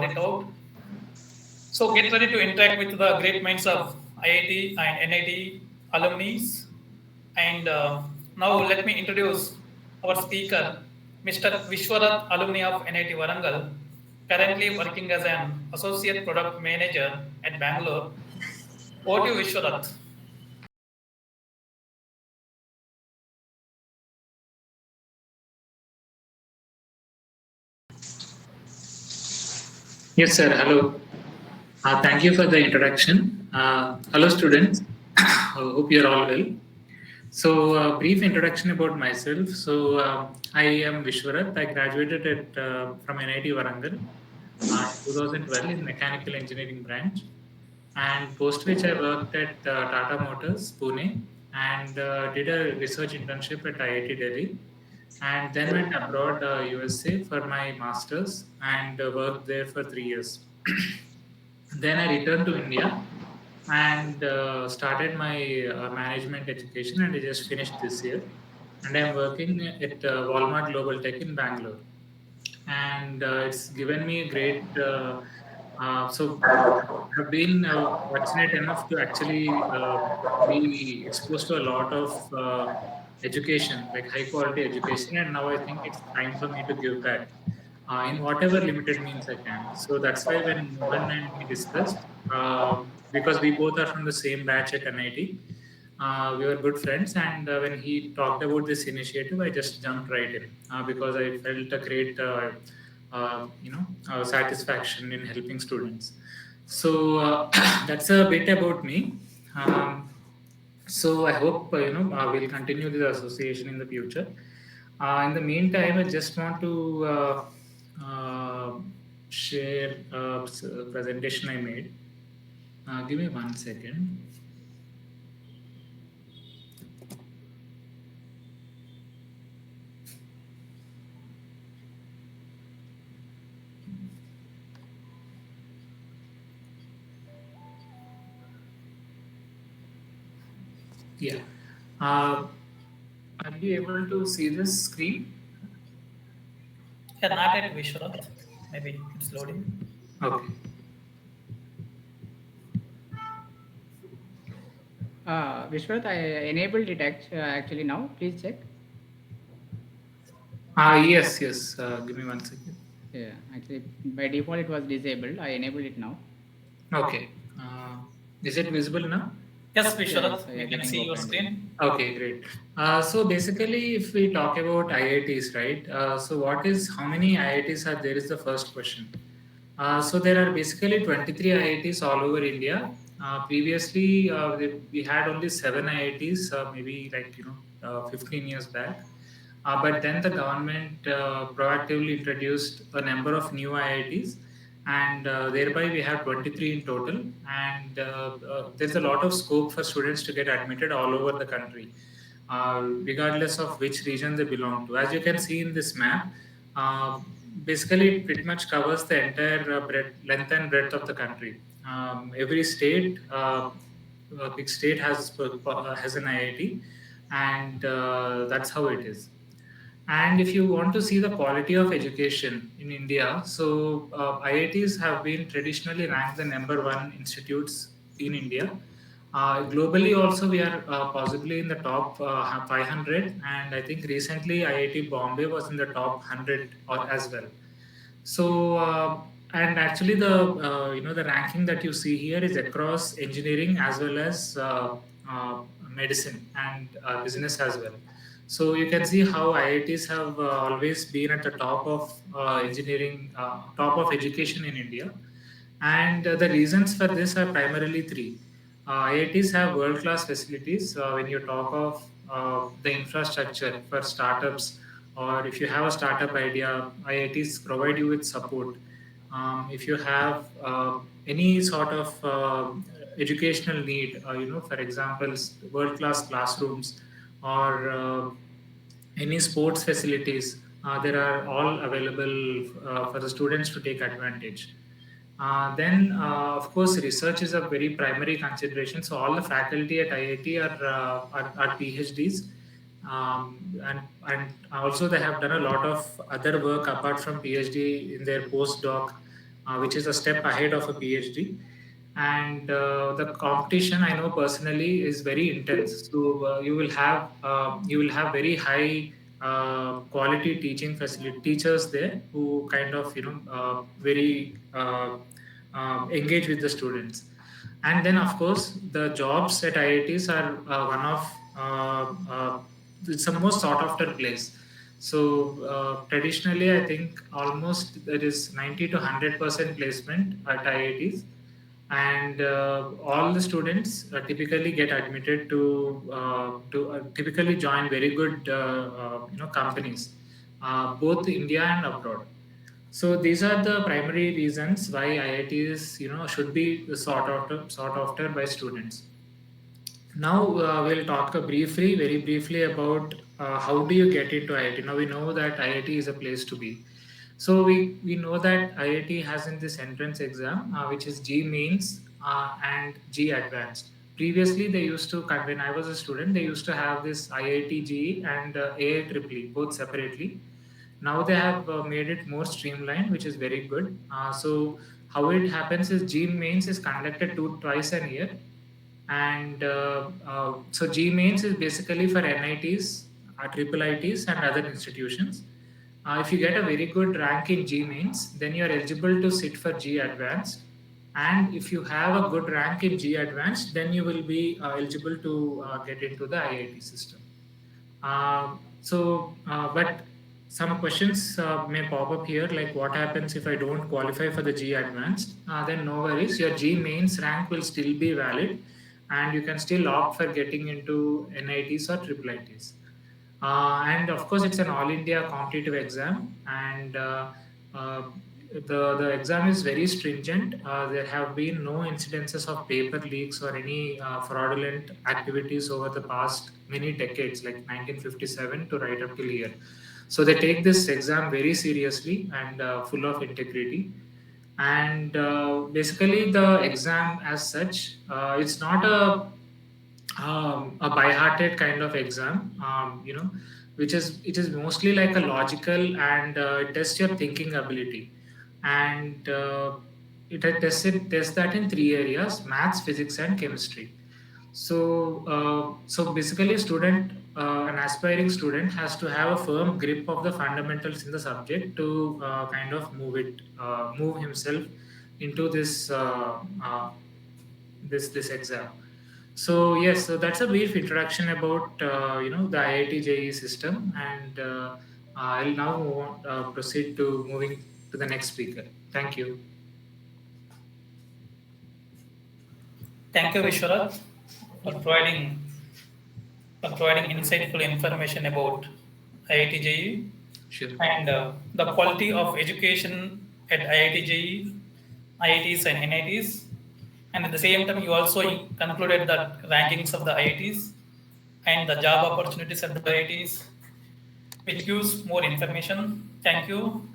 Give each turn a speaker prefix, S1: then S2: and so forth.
S1: it out. So get ready to interact with the great minds of IIT and NIT alumni. And now let me introduce our speaker, Mr. Vishwarath, alumni of NIT Warangal, currently working as an associate product manager at Bangalore. Over to you, Vishwarath.
S2: Yes, sir. Hello. Thank you for the introduction. Hello, students. Hope you're all well. So, brief introduction about myself. So, I am Vishwarath. I graduated from NIT Warangal in 2012 in mechanical engineering branch, and post which I worked at Tata Motors, Pune, and did a research internship at IIT Delhi, and then went abroad, USA, for my masters and worked there for 3 years. Then I returned to India and started my management education, and I just finished this year. And I'm working at Walmart Global Tech in Bangalore, and it's given me a great. I've been fortunate enough to actually be exposed to a lot of education, like high quality education, and now I think it's time for me to give back in whatever limited means I can. So that's why when Mohan and me discussed, because we both are from the same batch at NIT, we were good friends. And when he talked about this initiative, I just jumped right in because I felt a great, satisfaction in helping students. So that's a bit about me. Um, so I hope we'll continue this association in the future. In the meantime, I just want to uh, share a presentation I made. Give me 1 second. Yeah. Uh, are you able to see this screen?
S1: Yeah, not at Vishwarath. Maybe it's loading.
S2: Okay.
S3: Vishwanath, I enabled it actually now. Please check.
S2: Yes, yes. Give me 1 second.
S3: Yeah, actually by default it was disabled. I enabled it now.
S2: Okay. Is it visible now?
S1: Yes,
S3: Yeah,
S1: Vishwarath,
S3: it's
S1: we can
S3: getting
S1: see your
S3: opened. Yeah.
S1: screen.
S2: Okay, great. So basically, if we talk about IITs, right? So what is how many IITs are there is the first question. So there are basically 23 IITs all over India. Previously, we had only 7 IITs, maybe 15 years back. But then the government proactively introduced a number of new IITs, and thereby we have 23 in total. And there's a lot of scope for students to get admitted all over the country, regardless of which region they belong to. As you can see in this map, uh, basically it pretty much covers the entire length and breadth of the country. Every state, a big state has an IIT, and that's how it is. And if you want to see the quality of education in India, so IITs have been traditionally ranked the number one institutes in India. Globally, also, we are possibly in the top 500, and I think recently IIT Bombay was in the top 100 or as well. So, and actually, the ranking that you see here is across engineering as well as medicine and business as well. So you can see how IITs have always been at the top of engineering, top of education in India. And the reasons for this are primarily three. IITs have world class facilities. When you talk of the infrastructure for startups, or if you have a startup idea, IITs provide you with support. If you have any sort of educational need, for example, world class classrooms or any sports facilities, there are all available for the students to take advantage. Then, of course, research is a very primary consideration. So all the faculty at IIT are PhDs, and also they have done a lot of other work apart from PhD in their postdoc. which is a step ahead of a PhD. And the competition, I know personally, is very intense. So you will have very high quality teaching facility teachers there who kind of very engage with the students. And then, of course, the jobs at IITs are one of it's the most sought after place. So traditionally, I think almost there is 90 to 100% placement at IITs, and all the students typically get admitted to typically join very good companies, both India and abroad. So these are the primary reasons why IITs should be sought after by students. Now we'll talk very briefly about how do you get into IIT. Now we know that IIT is a place to be. So we know that IIT has in this entrance exam, which is G Mains and G Advanced. Previously, they used to, when I was a student, they used to have this IIT JEE and AIEEE both separately. Now they have made it more streamlined, which is very good. So how it happens is G Mains is conducted twice a year, and so G Mains is basically for NITs, triple ITs, and other institutions. If you get a very good rank in G Mains, then you are eligible to sit for G Advanced. And if you have a good rank in G Advanced, then you will be eligible to get into the IIT system. But some questions may pop up here, like what happens if I don't qualify for the G Advanced? Then no worries, your G Mains rank will still be valid, and you can still opt for getting into NITs or triple ITs. And of course, it's an all India competitive exam, and uh, the exam is very stringent. There have been no incidences of paper leaks or any fraudulent activities over the past many decades, like 1957 to right up till here. So they take this exam very seriously and full of integrity. And basically, the exam as such, it's not a by-hearted kind of exam, which is it is mostly like a logical, and it tests your thinking ability, and tests that in three areas: maths, physics, and chemistry. So basically, an aspiring student has to have a firm grip of the fundamentals in the subject to kind of move himself into this exam. So yes, so that's a brief introduction about the IIT JEE system, and I'll now proceed to moving to the next speaker. Thank you.
S1: Thank you, Vishwanath, for providing insightful information about IIT JEE
S2: Sure.
S1: and the quality of education at IIT JEE, IITs and NITs. And at the same time, you also concluded the rankings of the IITs and the job opportunities at the IITs, which gives more information. Thank you.